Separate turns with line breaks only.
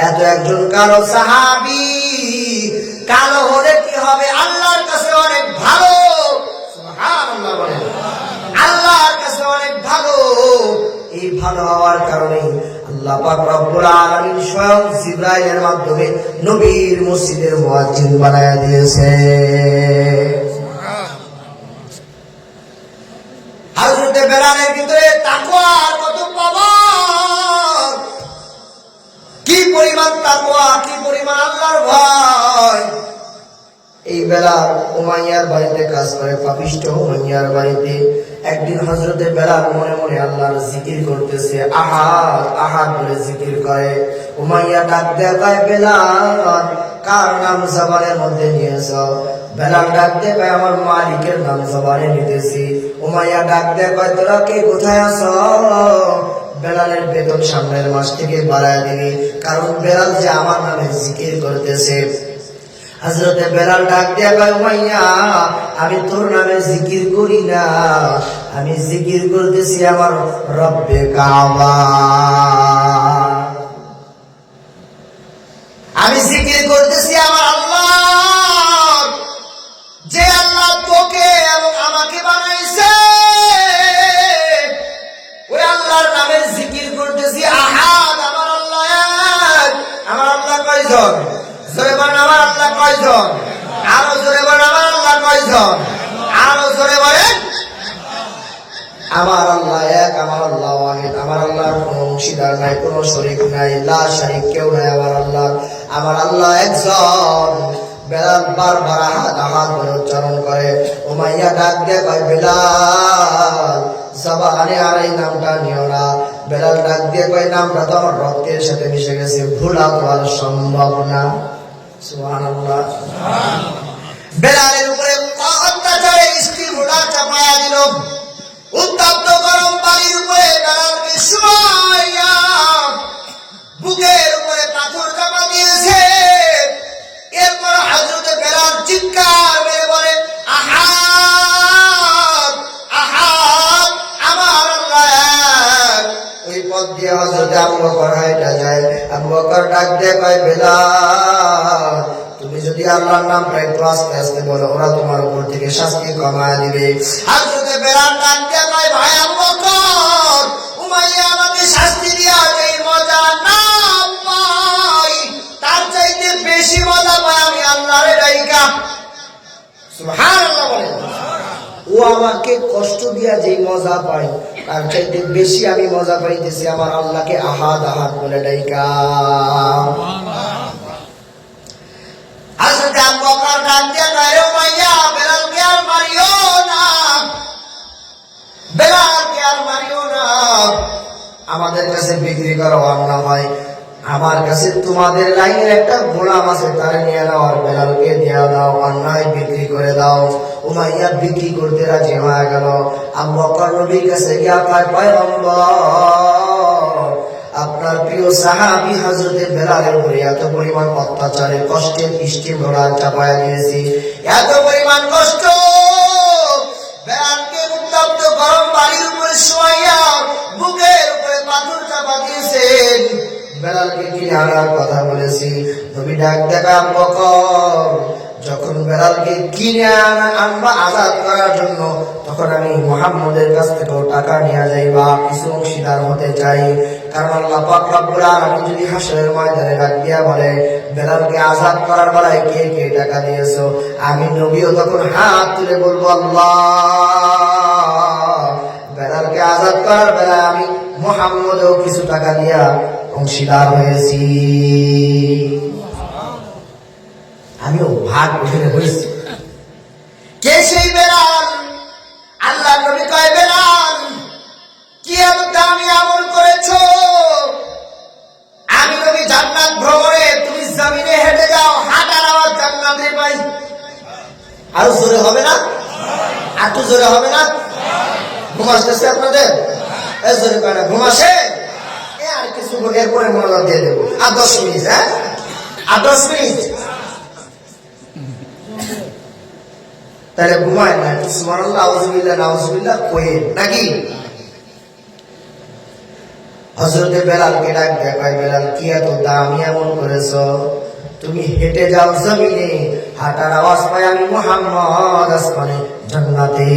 এত একজন কালো সাহাবী, কালো হলে কি হবে? আল্লাহর কাছে অনেক ভালো। সুবহানাল্লাহ বলেন, আল্লাহর কাছে অনেক ভালো। এই ভালো হওয়ার কারণে আল্লাহ পাক রব্বুল আলামিন স্বয়ং জিবরাইলের মাধ্যমে নবীর মসজিদের মুয়াজ্জিন বানায়া দিয়েছে। হযরতে বেলালের ভিতরে তাকওয়ার কত পাওয়ার, কি পরিমাণ তাকওয়া, কি পরিমাণ আল্লাহর ভয়। এই বেলাল উমাইয়ার বাড়িতে কাজ করে, পাপিষ্ঠ উমাইয়ার বাড়িতে। একদিন হযরতে বেলাল মনে মনে আল্লাহর জিকির করতেছে, আহাদ আহাদ বলে জিকির করে। উমাইয়া ডাক দেয়, কয় বেলাল কার নাম জবানের মধ্যে নিয়েছ? বেলাল ডাক দেয়, কয় আমার মালিকের নাম জবানে নিতেছি। উমাইয়া ডাক দেয়, কয় তোরা কে কোথায় আছো? বেলালের বেতন সামনের মাস থেকে বাড়ায় দিবি, কারণ বেলাল যে আমার নামে জিকির করতেছে। হযরতে বেলাল ডাক দিয়া কয়, উমাইয়া আমি তোর নামে জিকির করি না, আমি জিকির করতেছি আমার রব্বে কাবা। আমি জিকির করতেছি আমার আল্লাহ, যে আল্লাহ তোকে এবং আমাকে বানাইছে। ওই আল্লাহর নামে জিকির করতেছি। আহাদ আমার আল্লাহ এক। আমার আল্লাহ কয়জন? জোরে বলেন আমার আল্লাহ কয়জন? আরো জোরে বলেন আমার আল্লাহ কয়জন? আরো জোরে বলেন আমার আল্লাহ এক, আমার আল্লাহ ওয়াহিদ। আমার আল্লাহর কোনো অংশীদার নাই, কোনো শরীক নাই, লা শারীক কেউ নাই। আমার আল্লাহ একজন। বেলাল বারবার আহাদ আহাদ বলে উচ্চারণ করে। উমাইয়া ডাক দিয়ে কয়, বেলাল জবানে আর এই নামটা নিও না। বেলাল ডাক দিয়ে কয়, নামটা তো আমার রক্তের সাথে মিশে গেছে, ভুলা তো আর সম্ভব না। সুবহানাল্লাহ। বেলালের উপরে অত্যাচারে স্ত্রী ঘোড়া চাপায়া দিল। উত্তপ্ত গরম পানির উপরে বেলালকে শুয়াইয়া বুকের উপরে পাথর চাপা দিয়েছে। এরপর হযরতে বেলাল চিৎকার মেরে বলে, আহাদ আহাদ আমার আল্লাহ এক। ওই পথ দিয়ে হযরতে আবু বকর হাঁটা যায়। আবু বকর ডাক দিয়ে কয়, বেলাল তুমি যদি আল্লাহর নামটা একটু আস্তে আস্তে বলো, ওরা তোমার উপর থেকে শাস্তি কমায় দিবে। হযরতে বেলাল ডাক দিয়ে কয়, ভাই আবু বকর, উমাইয়া আমাকে শাস্তি দিয়া যেই মজা না পাই, তার চাইতে বেশি মজা পাই আমি আল্লাহরে ডাইকা। সুবহানাল্লাহ বলেন। ও আমাকে কষ্ট দিয়া যেই মজা পাই, তার চাইতে বেশি আমি মজা পাইতেছি আমার আল্লাহকে আহাদ আহাদ বলে ডাইকা। হযরতে আবু বকর ডাক দিয়া কয়, উমাইয়া বেলালকে আর মারিও না, বেলালকে আর মারিও না। আমাদের কাছে বিক্রি করা অন্য হয়, আমার কাছে তোমাদের লাইনের একটা গোলাম আছে, তারে নিয়ে নাও আর বেলালকে দিয়ে দাও, অন্যায় বিক্রি করে দাও। উমাইয়া বিক্রি করতে রাজি হয়ে গেল। আবু বকর নবীর কাছে গিয়া কয়, পয়গম্বর আপনার প্রিয় সাহাবী হযরতে বেলালের উপরে এত পরিমাণ অত্যাচারে কষ্টের স্টিম ঘোড়া চাপায়া দিয়েছি, এত পরিমাণ কষ্ট। বেলালকে উত্তপ্ত গরম বালির উপরে শোয়াইয়া বুকের উপরে পাথর চাপা দিয়েছেন। বেলালকে কিনে আনার কথা বলেছি। নবী ডাক দেখা, আবু বকর যখন বেলালকে কিনে আনবা আজাদ করার জন্য, তখন আমি মুহাম্মদের কাছ থেকেও টাকা নিয়ে যাইবা, কিছু অংশীদার হতে চাই। কারণ আল্লাহ পাক রব্বুল আলামিন যদি হাসরের ময়দানে ডাক দিয়া বলে, বেলালকে আজাদ করার বেলায় কে কে টাকা দিয়েছো, আমি নবীও তখন হাত তুলে বলবো, আল্লাহ বেলালকে আজাদ করার বেলায় আমি মুহাম্মদেও কিছু টাকা দিয়া অংশীদার হয়েছি, আমিও ভাগ ওখানে হয়েছি। কে সেই বেলাল? আল্লাহ নবী কয়, বেলাল কি এত দামি আমল করেছো? আমি নবী জান্নাত ভ্রমণে, তুমি জমিনে হেঁটে যাও, হাঁটার আওয়াজ জান্নাতে পাই। আরো জোরে হবে না? একটু জোরে হবে না? ঘুম আসতেছে আপনাদের? জোরে কয় না, ঘুম আসে? আর কিছু এরপরে মনোযোগ দিয়ে দেবো, আর 10 মিনিট। হ্যাঁ, আর 10 মিনিট। তাহলে ঘুমায় না, সুবহানাল্লাহ আউযুবিল্লাহ নাউযুবিল্লাহ কই নাকি? হযরতে বেলালকে ডাক দেখায়, বেলাল কি এত দামি এমন করেছো? তুমি হেঁটে যাও জমিনে, হাঁটার আওয়াজ পাই আমি মুহাম্মদ আসমানে জান্নাতে।